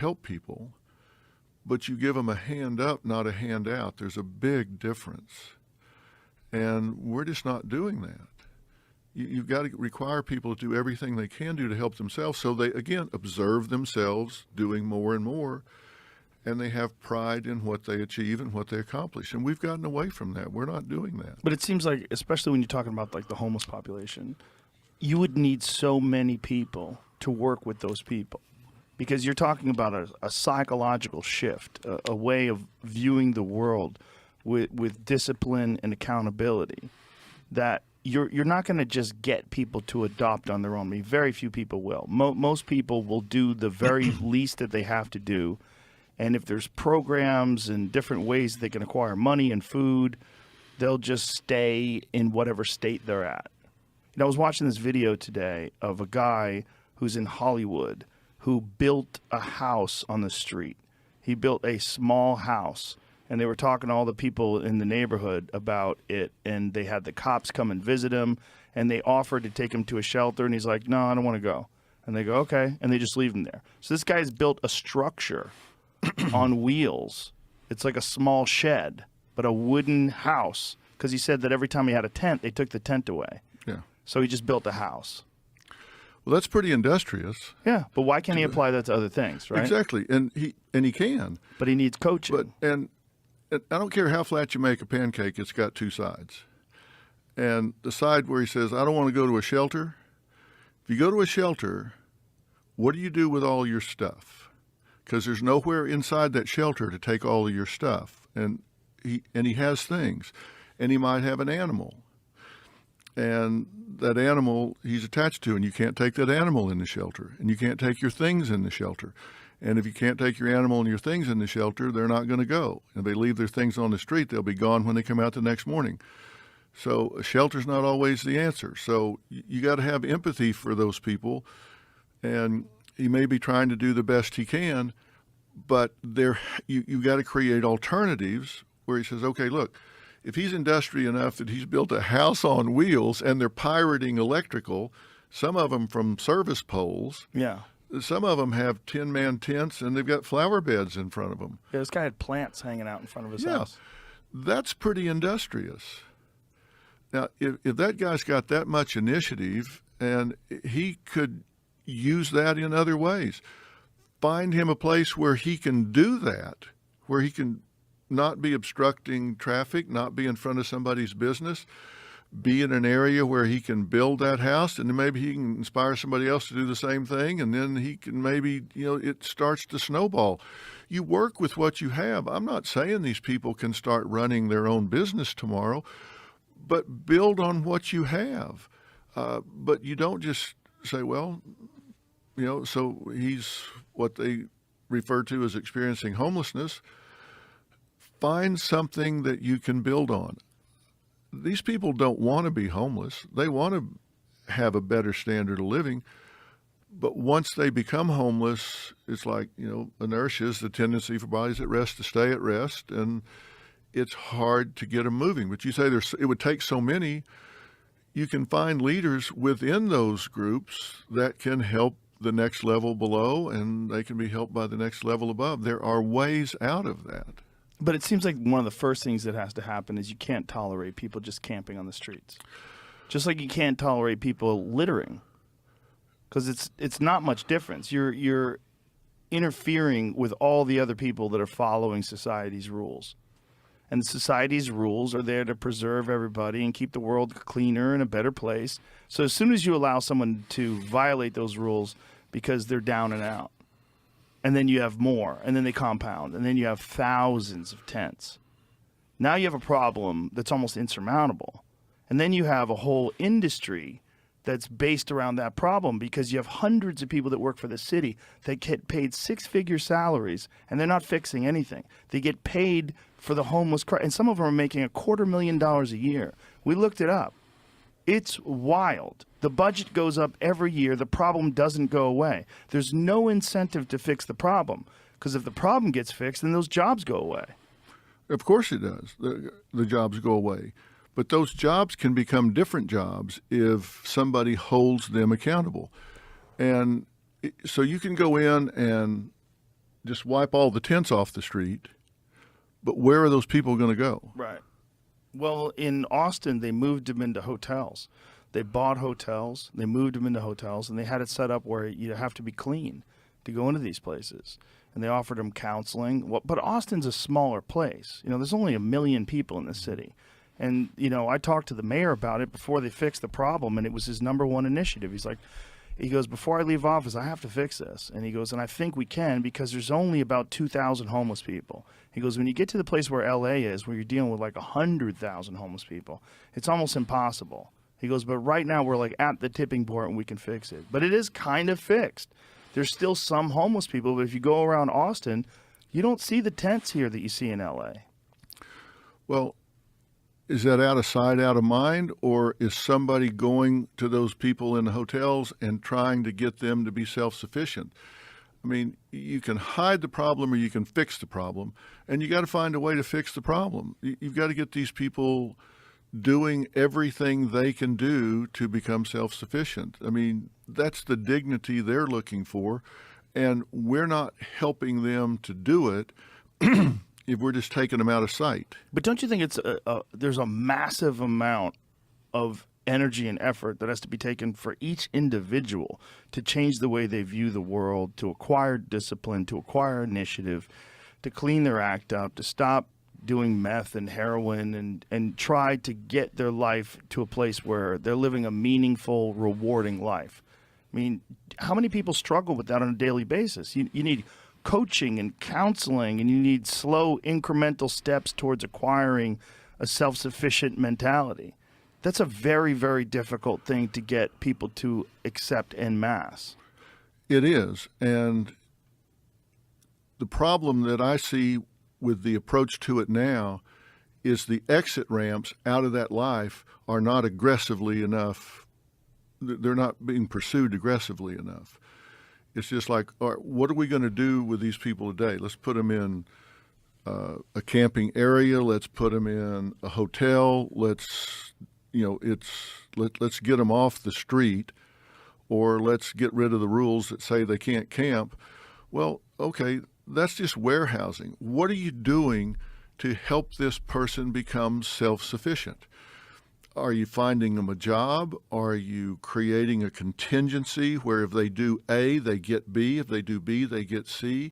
help people, but you give them a hand up, not a hand out. There's a big difference. And we're just not doing that. You've got to require people to do everything they can do to help themselves, so they, again, observe themselves doing more and more, and they have pride in what they achieve and what they accomplish. And we've gotten away from that. We're not doing that. But it seems like, especially when you're talking about like the homeless population, you would need so many people to work with those people, because you're talking about a psychological shift, a way of viewing the world with discipline and accountability that you're not going to just get people to adopt on their own. I mean, very few people will. Most people will do the very least that they have to do. And if there's programs and different ways they can acquire money and food, they'll just stay in whatever state they're at. You know, I was watching this video today of a guy who's in Hollywood who built a house on the street. He built a small house, and they were talking to all the people in the neighborhood about it, and they had the cops come and visit him, and they offered to take him to a shelter, and he's like, no, I don't want to go. And they go, okay, and they just leave him there. So this guy's built a structure on wheels. It's like a small shed, but a wooden house, because he said that every time he had a tent, they took the tent away. Yeah. So he just built a house. Well, that's pretty industrious. Yeah, but why can't he apply that to other things, right? Exactly, and he can. But he needs coaching. And I don't care how flat you make a pancake, it's got two sides. And the side where he says, I don't want to go to a shelter. If you go to a shelter, what do you do with all your stuff? Because there's nowhere inside that shelter to take all of your stuff. And he has things. And he might have an animal. And that animal he's attached to, and you can't take that animal in the shelter. And you can't take your things in the shelter. And if you can't take your animal and your things in the shelter, they're not going to go. If they leave their things on the street, they'll be gone when they come out the next morning. So a shelter's not always the answer. So you got to have empathy for those people. And he may be trying to do the best he can, but you got to create alternatives where he says, okay, look, if he's industrious enough that he's built a house on wheels and they're pirating electrical, some of them from service poles. Yeah. Some of them have 10-man tents, and they've got flower beds in front of them. Yeah, this guy had plants hanging out in front of his house. That's pretty industrious. Now, if that guy's got that much initiative, and he could use that in other ways, find him a place where he can do that, where he can not be obstructing traffic, not be in front of somebody's business, be in an area where he can build that house, and then maybe he can inspire somebody else to do the same thing, and then he can maybe, it starts to snowball. You work with what you have. I'm not saying these people can start running their own business tomorrow, but build on what you have. But you don't just say, well, so he's what they refer to as experiencing homelessness. Find something that you can build on. These people don't want to be homeless. They want to have a better standard of living. But once they become homeless, it's like, inertia is the tendency for bodies at rest to stay at rest, and it's hard to get them moving. But you say it would take so many. You can find leaders within those groups that can help the next level below, and they can be helped by the next level above. There are ways out of that. But it seems like one of the first things that has to happen is you can't tolerate people just camping on the streets. Just like you can't tolerate people littering, because it's not much difference. You're interfering with all the other people that are following society's rules. And society's rules are there to preserve everybody and keep the world cleaner and a better place. So as soon as you allow someone to violate those rules because they're down and out, and then you have more, and then they compound, and then you have thousands of tents. Now you have a problem that's almost insurmountable. And then you have a whole industry that's based around that problem, because you have hundreds of people that work for the city that get paid six-figure salaries, and they're not fixing anything. They get paid for the homeless, and some of them are making $250,000 a year. We looked it up. It's wild. The budget goes up every year. The problem doesn't go away. There's no incentive to fix the problem, because if the problem gets fixed, then those jobs go away. Of course it does. The jobs go away. But those jobs can become different jobs if somebody holds them accountable. And so you can go in and just wipe all the tents off the street, but where are those people going to go? Right. Well, in Austin, they moved them into hotels. They bought hotels, they moved them into hotels, and they had it set up where you have to be clean to go into these places. And they offered them counseling. Well, but Austin's a smaller place. There's only 1 million people in the city. And, I talked to the mayor about it before they fixed the problem, and it was his number one initiative. He goes, before I leave office, I have to fix this. And he goes, and I think we can because there's only about 2,000 homeless people. He goes, when you get to the place where LA is, where you're dealing with like 100,000 homeless people, it's almost impossible. He goes, but right now we're like at the tipping point and we can fix it. But it is kind of fixed. There's still some homeless people, but if you go around Austin, you don't see the tents here that you see in LA. Well, is that out of sight, out of mind, or is somebody going to those people in the hotels and trying to get them to be self-sufficient? I mean, you can hide the problem or you can fix the problem, and you got to find a way to fix the problem. You've got to get these people doing everything they can do to become self-sufficient. I mean, that's the dignity they're looking for, and we're not helping them to do it if we're just taking them out of sight. But don't you think it's there's a massive amount of energy and effort that has to be taken for each individual to change the way they view the world, to acquire discipline, to acquire initiative, to clean their act up, to stop doing meth and heroin and try to get their life to a place where they're living a meaningful, rewarding life. I mean, how many people struggle with that on a daily basis? You need coaching and counseling, and you need slow, incremental steps towards acquiring a self-sufficient mentality. That's a very, very difficult thing to get people to accept en masse. It is. And the problem that I see with the approach to it now is the exit ramps out of that life are not aggressively enough. They're not being pursued aggressively enough. It's just like, all right, what are we going to do with these people today? Let's put them in a camping area. Let's put them in a hotel. Let's get them off the street, or let's get rid of the rules that say they can't camp. Well, okay, that's just warehousing. What are you doing to help this person become self-sufficient? Are you finding them a job? Are you creating a contingency where if they do A, they get B? If they do B, they get C?